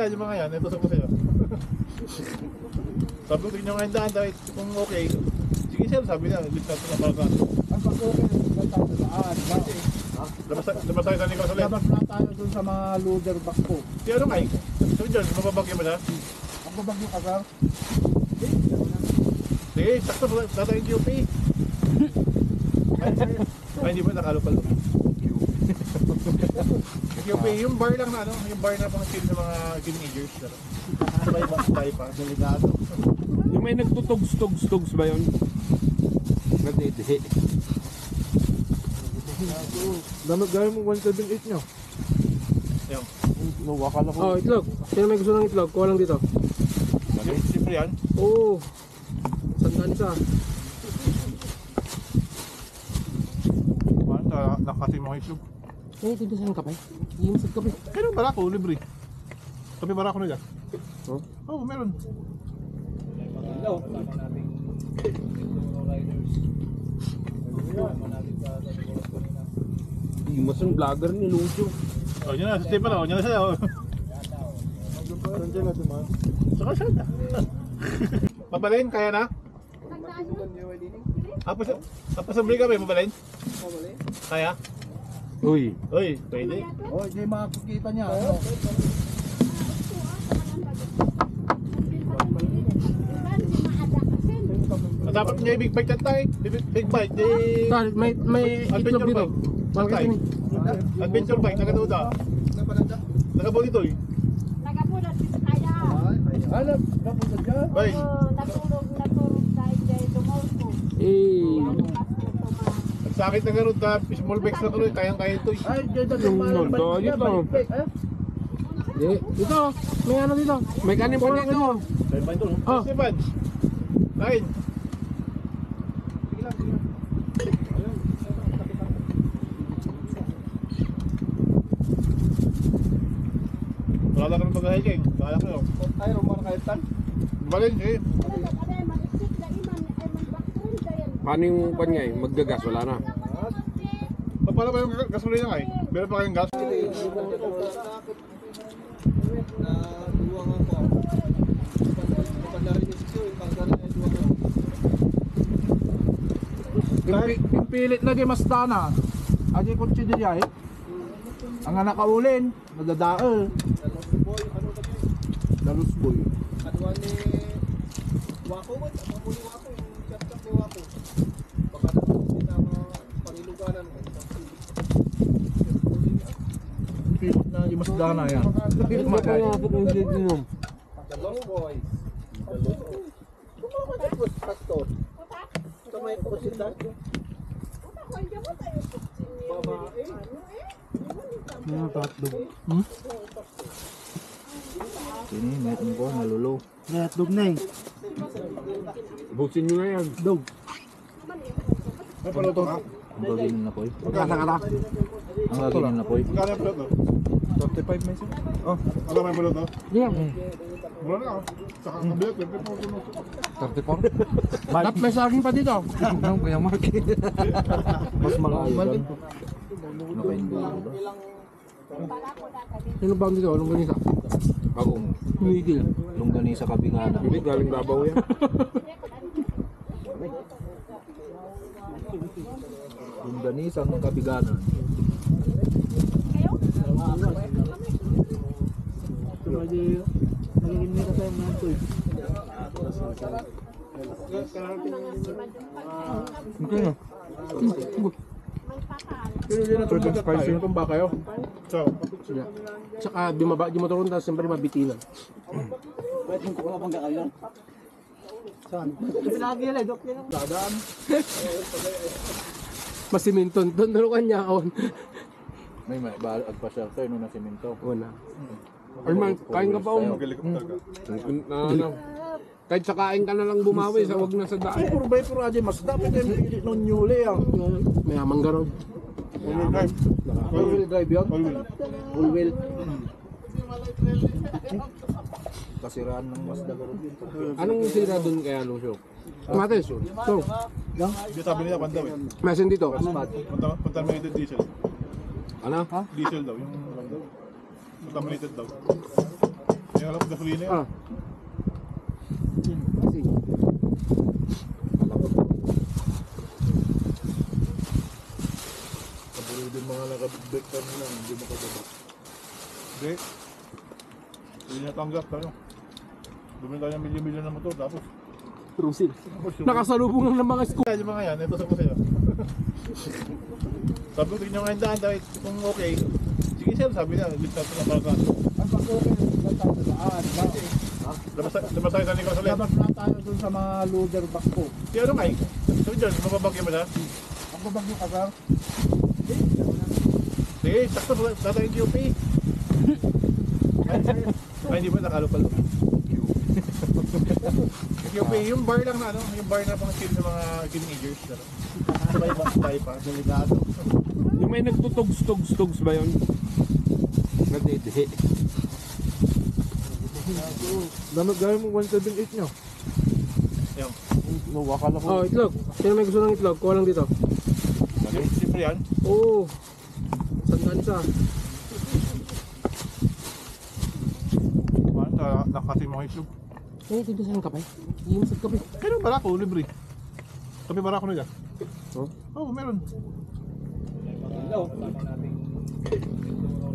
Yung mga yan, ito sa ko sa'yo. Sabi ko, tignan nga yung daan dahil kung okay. Sige sir, sabi niya, lift natin na para saan. Ang pag-okay, lipat tayo sa daan. Labas tayo sa Nicolas ulit. Labas na tayo dun sa mga loader back po. Si ano nga eh? So dyan, mababagyan mo na? Ang babagyo ka, sir? Sige, sakto mo, tatay yung QP. Ay, hindi ba nakalo pala? QP, yung bar lang na ano, yung bar na pang chill sa mga teenagers. Sabay pa, delikado. Yung may nagtutugs-tugs ba yun? Nagdidihi. Gawin mo 178 nyo. Yung, Mawakala ko. Oh, itlog. Sino may gusto ng itlog? Kuha lang dito. siyempre yan. Oo. Sandaan isa. Parang nakasi mo itlog. Eh, dito saan kape? Yung sa kape. Kaya barako, libre. Kape barako nila. Oh? Oo, meron. Yung masang vlogger ni Lucio. Oh, yun na, si Stephen o, yun na sa'yo. Nandiyan na dumaan. Saka siya na. Mabalin, kaya na? Tapos ang kami, mabalin? Kaya? Uy. Uy, pwede. Oh, hindi makakikita niya. Ano? Dapat niya yung big bite at tayo. Big bite, di... Tal, may itlog dito. Malkay. Adventure bike, nagaduda. Nagabaw dito eh. Nagapulat dito kaya. Ano? Napunta dyan? Bay, Natulog dahil dahil dumulpo. Eh. nagsakit na gano'n na small bags na tuloy, kayang-kaya ito eh. Ay, dyan na Yung mundo, dito. Dito. May ano dito. May kanin pa dito. Oh. Stephen, kain. Wala ka naman mag-hiking, kaya ko yun. Ay, rumar kayo tan? Balin eh. Paano yung kanya eh? Maggagas, wala na. Paano ba yung gasolina nga eh? Meron pa kayong gas? Yung pilit na di mas dana. Adi kutsi di ay. Ang anak kaulin, nadadaal. Dalus boy. Kaduan ni Wako man, mamuli Wako, yung chat-chat ni Wako. Baka na pangiluganan mo. Pilit na di mas dana yan. Dalong boys. Kumawa na po sa pastor. Kamay po sila. Babae. Ano tatlog? Ini net mo ko nalulo. Net dog na eh. Busin nyo na yan. Dog. May paluto. Ang gagawin na po eh. Magkano ka na? Ang gagawin na po eh. Magkano yung paluto? 35 may isa. Oh, Ano may paluto? Yeah. Wala na ako. Saka ang kabilat, 34. Dapat may saging pa dito. Ang kaya Mark. Mas malayo doon. Nakaindulo doon. Sino ba ang dito? Anong ganisa? Ako, Humigil. longganisa kabingana. Hindi, galing Davao yan. Longganisa ng kabingana. Magiging nila tayo mga ito eh. Okay na. Pero din na ito spicy na itong baka yun. So, Tsaka bumaba yung motor ko, tapos siyempre mabitinan. Dadaan. Masiminton. Doon nalukan niya ako. May balag pa siya sir no na semento. Wala. Ay man, kain ka pa um. magaling ka talaga. Ano, kahit sa kain ka na lang bumawi, sa wag na sa Ay, daan. puro bay puro aja mas dapat yung pilit nung nyuli ang. Mayaman ka ron. All wheel drive yun? All wheel. All wheel. Kasiraan ng Mazda garo yun. Anong sira doon kaya, Lucio? Kamatis. So, Di sabi nila, pandaw eh. mesin dito. Contaminated diesel. Ano? Diesel daw, yung contaminated daw. Hindi alam kung gasolina yun. Ah. Kasi. Kaburo din mga nakabig ka nila, hindi makababa. Hindi. Hindi natanggap tayo. Bumili tayo ng milyon-milyon na motor, tapos Rusil. Nakasalubong lang ng mga school. yung mga yan, ito sa ko sa'yo. Sabi ko, tignan nga yung daan, dahil kung okay. Sige sir, sabi niya, lift natin na para sa Ang pag-okay, lang tayo sa daan. labas tayo sa likod ulit. Labas na tayo dun sa mga loader box ko. Si ano nga, sabi dyan, mababagyan mo na. Ang babagyo ka, sir? Sige, sakto, tatay yung QP. Ay, hindi ba nakalupal? QP, yung bar lang na ano, yung bar na pang chill sa mga teenagers. Sabay pa, delikado. Yung may nagtutugs-tugs ba yun? Nagdidihi. Gano'n mo 178 nyo? Yan. Nawakala ko. Oh, itlog. Sino may gusto ng itlog? Kuha lang dito. Siyempre yan. Oo. Sandaan isa. Nakasi mo islog. Eh, dito sa kape. Iinom sa kape. Pero barako, libre. Tapi barako na dyan. Oh? Oo, meron. Hello. Kasama nating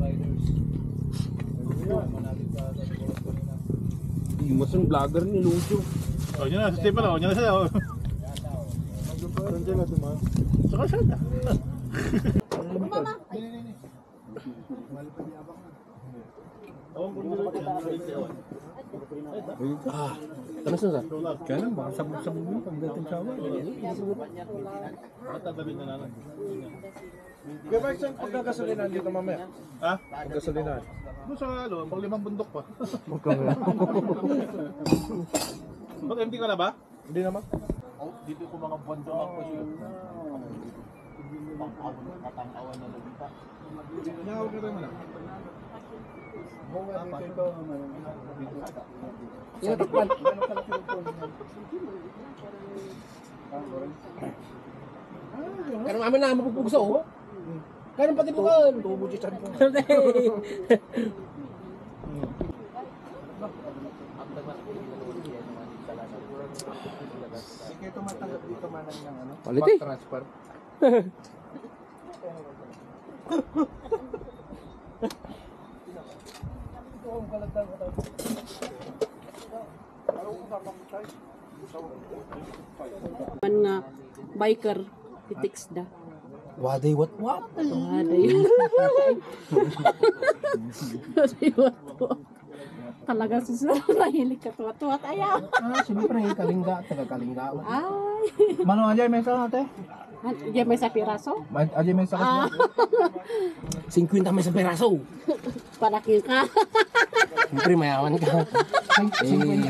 riders. Kasama natin sa kanina. Mas yung vlogger ni Lucio. Oh, yun na, si Stephen o, yun na siya o. Nandiyan na dumaan. Saka siya na. Ano sa? Kaya lang, baka sabog-sabog mo pagdating sa awan. Matatabi na nalang. Kaya ba saan pagkakasalinan dito mamaya? Ha? Pagkasalinan. Doon sa pang 5 bundok pa. Magkano? Ba't empty ka na ba? Hindi naman. Dito ko mga buwan doon ako siya. Pang-awan na lagita. Nahawag na tayo mo na. Tinatakpan. Karang amin na mapupugso. Oh. Karang pati bukan. Tubo si Chan ko. Sige, tumatanggap dito manang ng ano? Quality. Back transfer. Man nga biker itiks da. Waday what? Waday. Waday what? Talaga si Sir mahilig ka tuwa-tuwa ayaw. Ah, siyempre, Kalingga, taga-Kalingga. Ay. Mano, Ajay, may sa ate? Diyan may sa piraso? Ajay, may sa Ah, kasi? 50 may sa peraso. palaking ka. Siyempre mayaman ka. 50.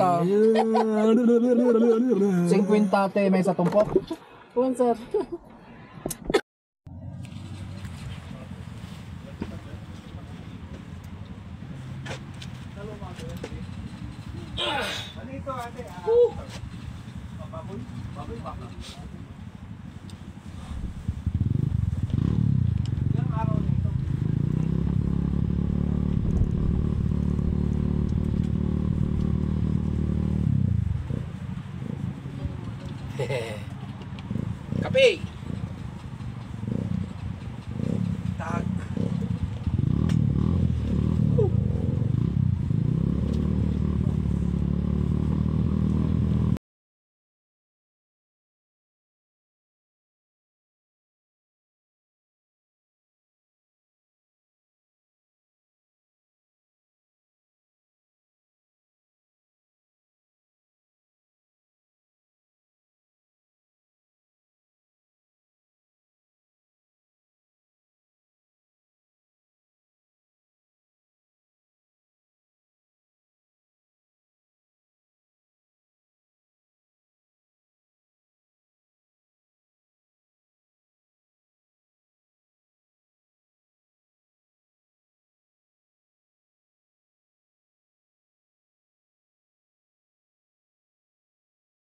50 ate, may sa tumpok. One sir. Kape.